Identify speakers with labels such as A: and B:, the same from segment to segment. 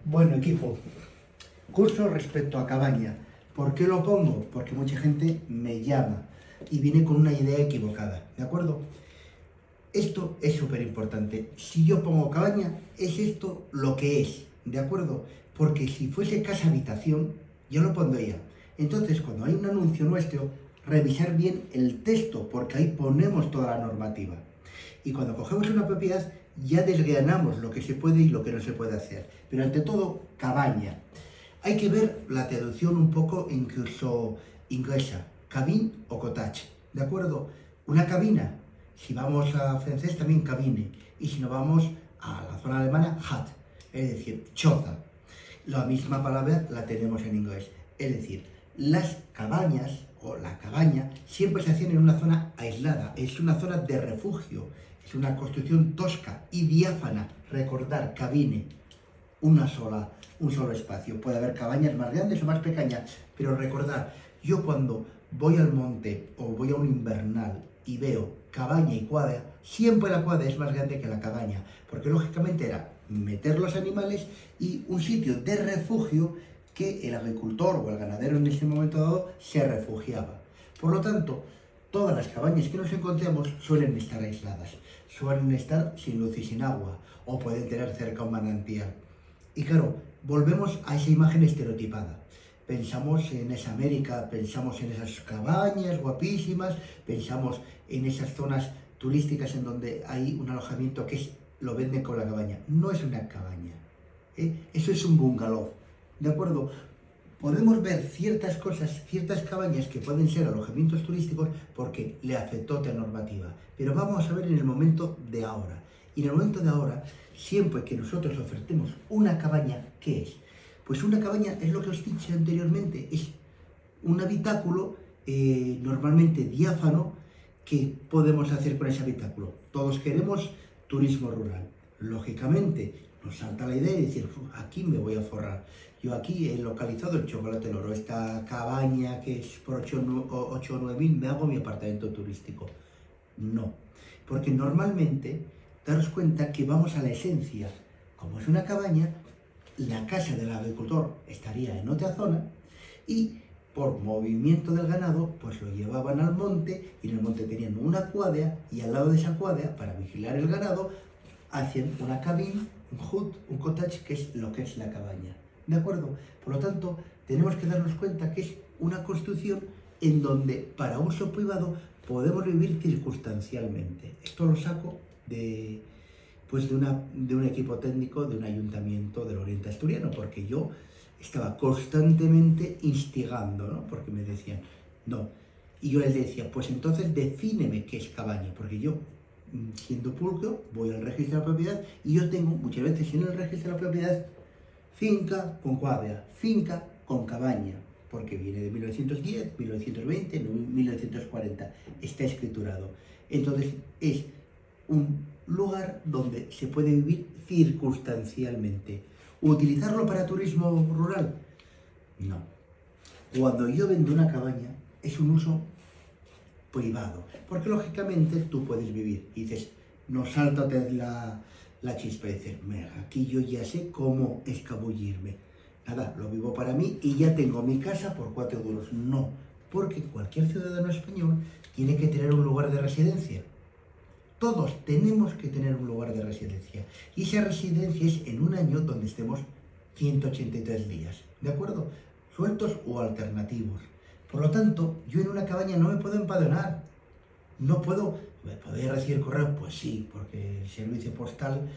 A: Bueno, equipo, curso respecto a cabaña. ¿Por qué lo pongo? Porque mucha gente me llama y viene con una idea equivocada, ¿de acuerdo? Esto es súper importante. Si yo pongo cabaña, es esto lo que es, ¿de acuerdo? Porque si fuese casa habitación, yo lo pondría. Entonces, cuando hay un anuncio nuestro, revisar bien el texto, porque ahí ponemos toda la normativa. Y cuando cogemos una propiedad, ya desgranamos lo que se puede y lo que no se puede hacer. Pero ante todo, cabaña. Hay que ver la traducción un poco incluso inglesa, cabine o cottage, ¿de acuerdo? Una cabina, si vamos a francés también cabine, y si no vamos a la zona alemana, hut, es decir, choza. La misma palabra la tenemos en inglés, es decir, las cabañas o la cabaña siempre se hacían en una zona aislada, es una zona de refugio, es una construcción tosca y diáfana. Recordar, cabine, un solo espacio. Puede haber cabañas más grandes o más pequeñas, pero recordar, yo cuando voy al monte o voy a un invernal y veo cabaña y cuadra, siempre la cuadra es más grande que la cabaña, porque lógicamente era meter los animales y un sitio de refugio que el agricultor o el ganadero en ese momento dado se refugiaba. Por lo tanto, todas las cabañas que nos encontremos suelen estar aisladas, suelen estar sin luz y sin agua, o pueden tener cerca un manantial. Y claro, volvemos a esa imagen estereotipada. Pensamos en esa América, pensamos en esas cabañas guapísimas, pensamos en esas zonas turísticas en donde hay un alojamiento lo venden con la cabaña. No es una cabaña, ¿eh? Eso es un bungalow, ¿de acuerdo? Podemos ver ciertas cosas, ciertas cabañas que pueden ser alojamientos turísticos porque le afectó otra normativa. Pero vamos a ver en el momento de ahora. Y en el momento de ahora, siempre que nosotros ofertemos una cabaña, ¿qué es? Pues una cabaña es lo que os he dicho anteriormente, es un habitáculo normalmente diáfano. ¿Qué podemos hacer con ese habitáculo? Todos queremos turismo rural. Lógicamente, nos salta la idea de decir, aquí me voy a forrar. Yo aquí he localizado el Chocolate Loro, esta cabaña que es por 8 o 9 mil, me hago mi apartamento turístico. No, porque normalmente, daros cuenta que vamos a la esencia. Como es una cabaña, la casa del agricultor estaría en otra zona y por movimiento del ganado, pues lo llevaban al monte y en el monte tenían una cuadra y al lado de esa cuadra, para vigilar el ganado, hacían una cabina, un hut, un cottage, que es lo que es la cabaña. ¿De acuerdo? Por lo tanto, tenemos que darnos cuenta que es una construcción en donde para uso privado podemos vivir circunstancialmente. Esto lo saco de un equipo técnico de un ayuntamiento del Oriente Asturiano, porque yo estaba constantemente instigando, ¿no? Porque me decían, no. Y yo les decía, pues entonces defíneme qué es cabaña, porque yo, siendo pulcro, voy al registro de la propiedad y yo tengo muchas veces en el registro de la propiedad finca con cuadra, finca con cabaña, porque viene de 1910, 1920, 1940, está escriturado. Entonces es un lugar donde se puede vivir circunstancialmente. ¿Utilizarlo para turismo rural? No. Cuando yo vendo una cabaña es un uso privado, porque lógicamente tú puedes vivir y dices, no sáltate la chispa y dices, aquí yo ya sé cómo escabullirme. Nada, lo vivo para mí y ya tengo mi casa por 4 duros. No, porque cualquier ciudadano español tiene que tener un lugar de residencia. Todos tenemos que tener un lugar de residencia. Y esa residencia es en un año donde estemos 183 días. ¿De acuerdo? Sueltos o alternativos. Por lo tanto, yo en una cabaña no me puedo empadronar. No puedo. ¿Me podría recibir correo? Pues sí, porque el servicio postal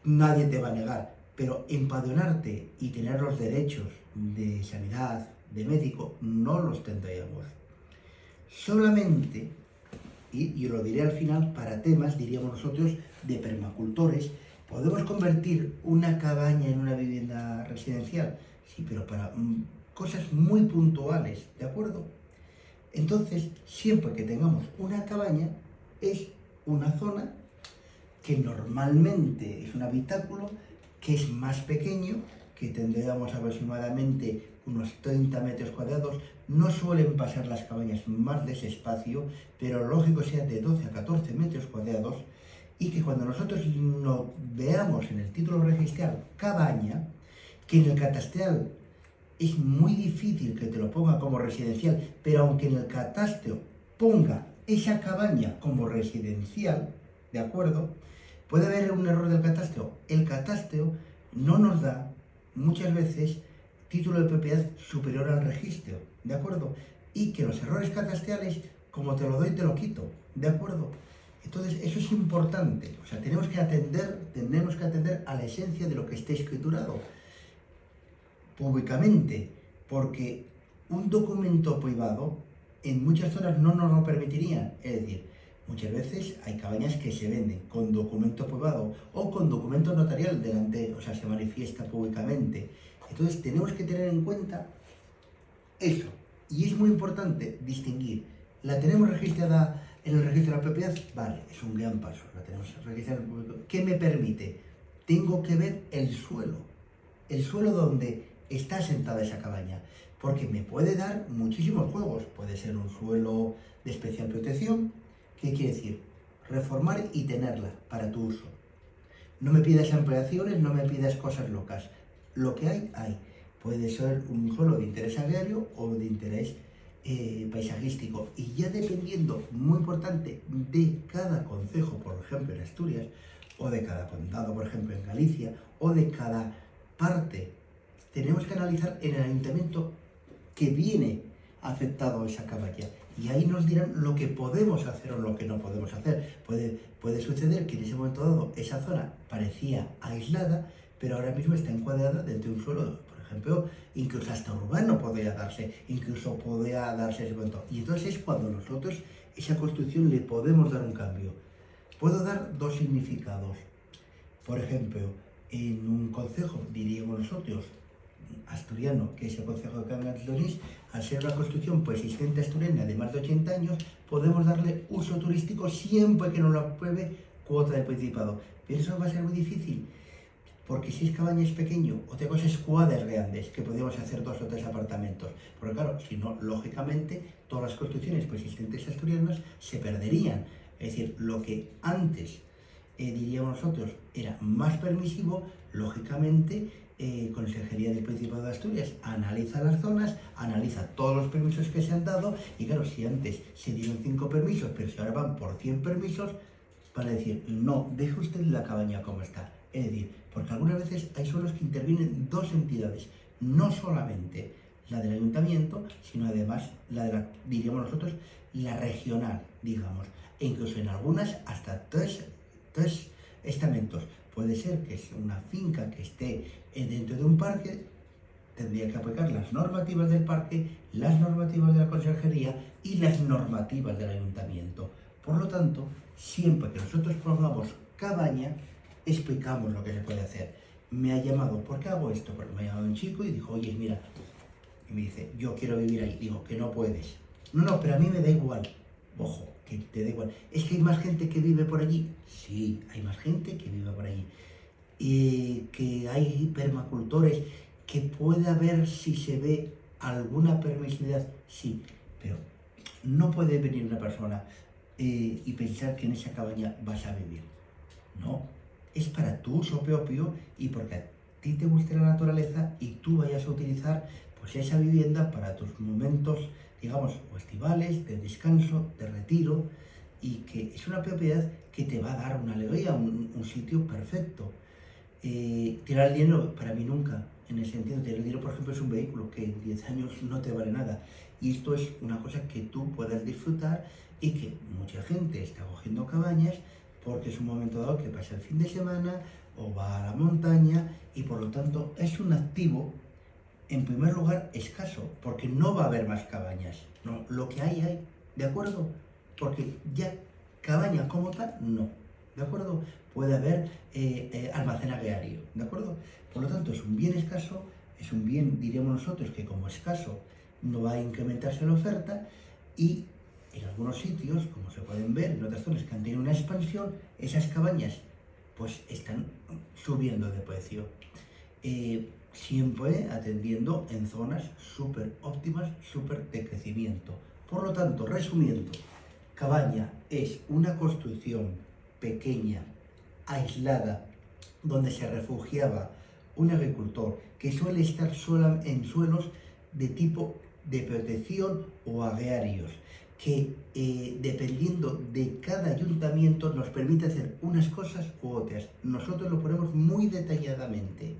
A: nadie te va a negar. Pero empadronarte y tener los derechos de sanidad, de médico, no los tendríamos. Solamente, y yo lo diré al final, para temas, diríamos nosotros, de permacultores, podemos convertir una cabaña en una vivienda residencial, sí, pero para cosas muy puntuales, ¿de acuerdo? Entonces, siempre que tengamos una cabaña, es una zona que normalmente es un habitáculo que es más pequeño, que tendríamos aproximadamente unos 30 metros cuadrados. No suelen pasar las cabañas más de ese espacio, pero lógico sea de 12 a 14 metros cuadrados, y que cuando nosotros lo veamos en el título registral cabaña, que en el catastral es muy difícil que te lo ponga como residencial, pero aunque en el catastro ponga esa cabaña como residencial, ¿de acuerdo? Puede haber un error del catastro. El catastro no nos da muchas veces título de propiedad superior al registro, ¿de acuerdo? Y que los errores catastrales, como te lo doy, te lo quito, ¿de acuerdo? Entonces, eso es importante. O sea, tenemos que atender a la esencia de lo que esté escriturado públicamente, porque un documento privado en muchas zonas no nos lo permitirían. Es decir, muchas veces hay cabañas que se venden con documento privado o con documento notarial delante, o sea, se manifiesta públicamente. Entonces tenemos que tener en cuenta eso. Y es muy importante distinguir. ¿La tenemos registrada en el registro de la propiedad? Vale, es un gran paso. La tenemos registrada en el público. ¿Qué me permite? Tengo que ver el suelo donde está asentada esa cabaña, porque me puede dar muchísimos juegos. Puede ser un suelo de especial protección. ¿Qué quiere decir? Reformar y tenerla para tu uso. No me pidas ampliaciones, no me pidas cosas locas. Lo que hay. Puede ser un suelo de interés agrario o de interés paisajístico. Y ya dependiendo, muy importante, de cada concejo, por ejemplo en Asturias, o de cada condado, por ejemplo en Galicia, o de cada parte, tenemos que analizar en el ayuntamiento que viene afectado a esa cabaña. Y ahí nos dirán lo que podemos hacer o lo que no podemos hacer. Puede suceder que en ese momento dado esa zona parecía aislada, pero ahora mismo está encuadrada dentro de un suelo, por ejemplo, incluso hasta urbano podría darse, incluso podría darse ese momento. Y entonces es cuando nosotros esa construcción le podemos dar un cambio. Puedo dar dos significados. Por ejemplo, en un concejo, diríamos nosotros, asturiano, que es el concejo de Cangas de Onís, al ser una construcción preexistente asturiana de más de 80 años, podemos darle uso turístico siempre que nos lo apruebe cuota del Principado. Pero eso va a ser muy difícil, porque si es cabaña es pequeño, otra cosa es cuadras grandes, que podríamos hacer 2 o 3 apartamentos. Porque claro, si no, lógicamente, todas las construcciones preexistentes asturianas se perderían. Es decir, lo que antes, diríamos nosotros, era más permisivo, lógicamente, Consejería del Principado de Asturias analiza las zonas, analiza todos los permisos que se han dado, y claro, si antes se dieron 5 permisos, pero si ahora van por 100 permisos, van a decir, no, deje usted la cabaña como está. Es decir, porque algunas veces hay suelos que intervienen 2 entidades, no solamente la del ayuntamiento, sino además la de la, diríamos nosotros, la regional, digamos, e incluso en algunas hasta tres estamentos. Puede ser que es una finca que esté dentro de un parque, tendría que aplicar las normativas del parque, las normativas de la consejería y las normativas del ayuntamiento. Por lo tanto, siempre que nosotros pongamos cabaña, explicamos lo que se puede hacer. Me ha llamado, ¿por qué hago esto? Porque me ha llamado un chico y dijo, oye, mira, y me dice, yo quiero vivir ahí. Digo, que no puedes. No, pero a mí me da igual. Ojo, que te da igual. ¿Es que hay más gente que vive por allí? Sí, hay más gente que vive por allí. Y que hay permacultores, que puede haber si se ve alguna permisividad, sí, pero no puede venir una persona y pensar que en esa cabaña vas a vivir. No, es para tu uso propio y porque a ti te guste la naturaleza y tú vayas a utilizar pues esa vivienda para tus momentos, digamos, o estivales, de descanso, de retiro, y que es una propiedad que te va a dar una alegría, un sitio perfecto. Tirar el dinero, para mí nunca, en el sentido, tirar el dinero, por ejemplo, es un vehículo que en 10 años no te vale nada. Y esto es una cosa que tú puedas disfrutar y que mucha gente está cogiendo cabañas porque es un momento dado que pasa el fin de semana o va a la montaña y por lo tanto es un activo, en primer lugar, escaso, porque no va a haber más cabañas. No, lo que hay, ¿de acuerdo? Porque ya cabaña como tal, no. ¿De acuerdo? Puede haber almacenaje aéreo, ¿de acuerdo? Por lo tanto, es un bien escaso, es un bien, diríamos nosotros, que como escaso no va a incrementarse la oferta y en algunos sitios, como se pueden ver, en otras zonas que han tenido una expansión, esas cabañas pues están subiendo de precio. Siempre atendiendo en zonas súper óptimas, súper de crecimiento. Por lo tanto, resumiendo, cabaña es una construcción pequeña, aislada, donde se refugiaba un agricultor, que suele estar sola en suelos de tipo de protección o agrarios, que dependiendo de cada ayuntamiento nos permite hacer unas cosas u otras. Nosotros lo ponemos muy detalladamente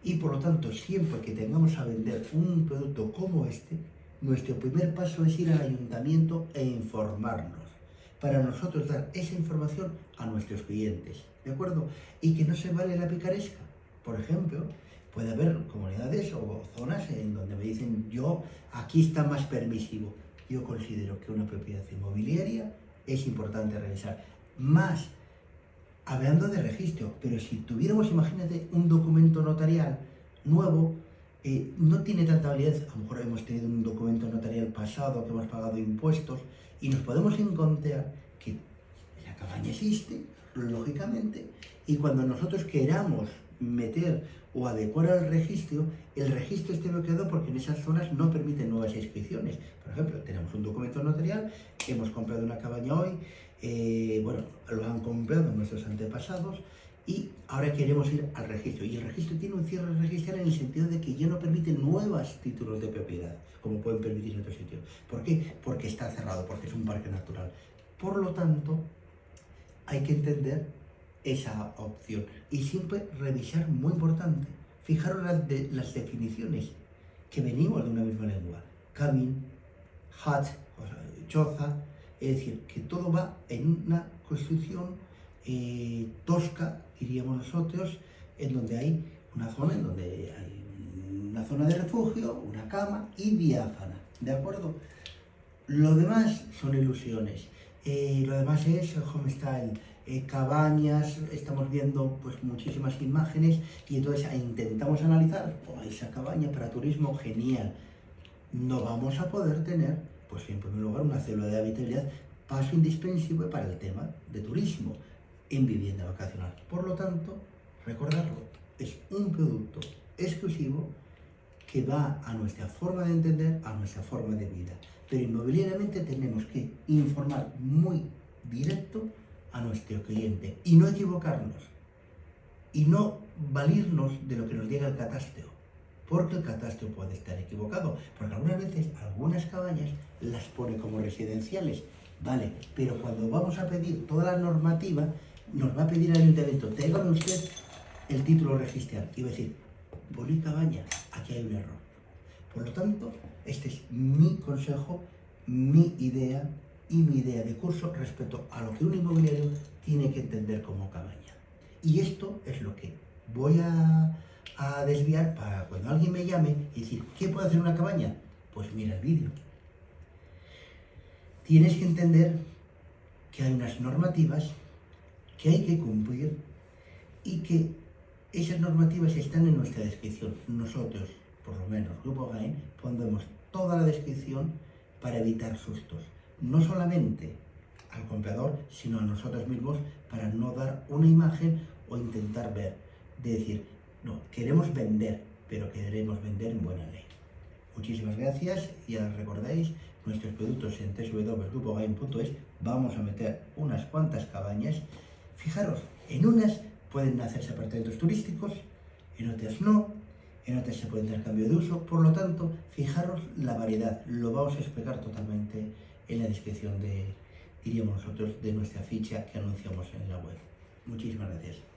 A: y por lo tanto siempre que tengamos a vender un producto como este, nuestro primer paso es ir al ayuntamiento e informarnos para nosotros dar esa información a nuestros clientes, ¿de acuerdo? Y que no se vale la picaresca. Por ejemplo, puede haber comunidades o zonas en donde me dicen, yo, aquí está más permisivo. Yo considero que una propiedad inmobiliaria es importante revisar. Más, hablando de registro, pero si tuviéramos, imagínate, un documento notarial nuevo, no tiene tanta validez. A lo mejor hemos tenido un documento notarial pasado que hemos pagado impuestos y nos podemos encontrar que la cabaña existe, lógicamente, y cuando nosotros queramos meter o adecuar al registro, el registro esté bloqueado porque en esas zonas no permiten nuevas inscripciones. Por ejemplo, tenemos un documento notarial, hemos comprado una cabaña hoy, bueno, lo han comprado nuestros antepasados y ahora queremos ir al registro. Y el registro tiene un cierre registral en el sentido de que ya no permite nuevos títulos de propiedad, como pueden permitir en otros sitios. ¿Por qué? Porque está cerrado, porque es un parque natural. Por lo tanto, hay que entender esa opción y siempre revisar, muy importante, fijaros las definiciones, que venimos de una misma lengua, cabin, hut, o sea, choza, es decir, que todo va en una construcción tosca, diríamos nosotros, en donde hay una zona, en donde hay una zona de refugio, una cama y diáfana, ¿de acuerdo? Lo demás son ilusiones, lo demás es homestyle, cabañas, estamos viendo pues muchísimas imágenes y entonces intentamos analizar, esa cabaña para turismo, genial. No vamos a poder tener, pues en primer lugar, una célula de habitabilidad, paso indispensable para el tema de turismo en vivienda vacacional. Por lo tanto, recordarlo, es un producto exclusivo que va a nuestra forma de entender, a nuestra forma de vida. Pero inmobiliariamente tenemos que informar muy directo a nuestro cliente y no equivocarnos y no valirnos de lo que nos diga el catastro, porque el catastro puede estar equivocado, porque algunas veces algunas cabañas las pone como residenciales, vale, pero cuando vamos a pedir toda la normativa nos va a pedir el ayuntamiento, tráigame usted el título registral y va a decir, Bolí cabaña, aquí hay un error. Por lo tanto, este es mi consejo, mi idea y mi idea de curso respecto a lo que un inmobiliario tiene que entender como cabaña. Y esto es lo que voy a desviar para cuando alguien me llame y decir, ¿qué puede hacer una cabaña? Pues mira el vídeo. Tienes que entender que hay unas normativas que hay que cumplir y que esas normativas están en nuestra descripción. Nosotros, por lo menos Grupo Gain, pondremos toda la descripción para evitar sustos. No solamente al comprador, sino a nosotros mismos, para no dar una imagen o intentar ver. De decir, no, queremos vender, pero queremos vender en buena ley. Muchísimas gracias y ya recordáis, nuestros productos en www.grupogain.es, vamos a meter unas cuantas cabañas. Fijaros, en unas pueden hacerse apartamentos turísticos, en otras no, en otras se puede intercambio de uso, por lo tanto, fijaros la variedad, lo vamos a explicar totalmente en la descripción de, diríamos nosotros, de nuestra ficha que anunciamos en la web. Muchísimas gracias.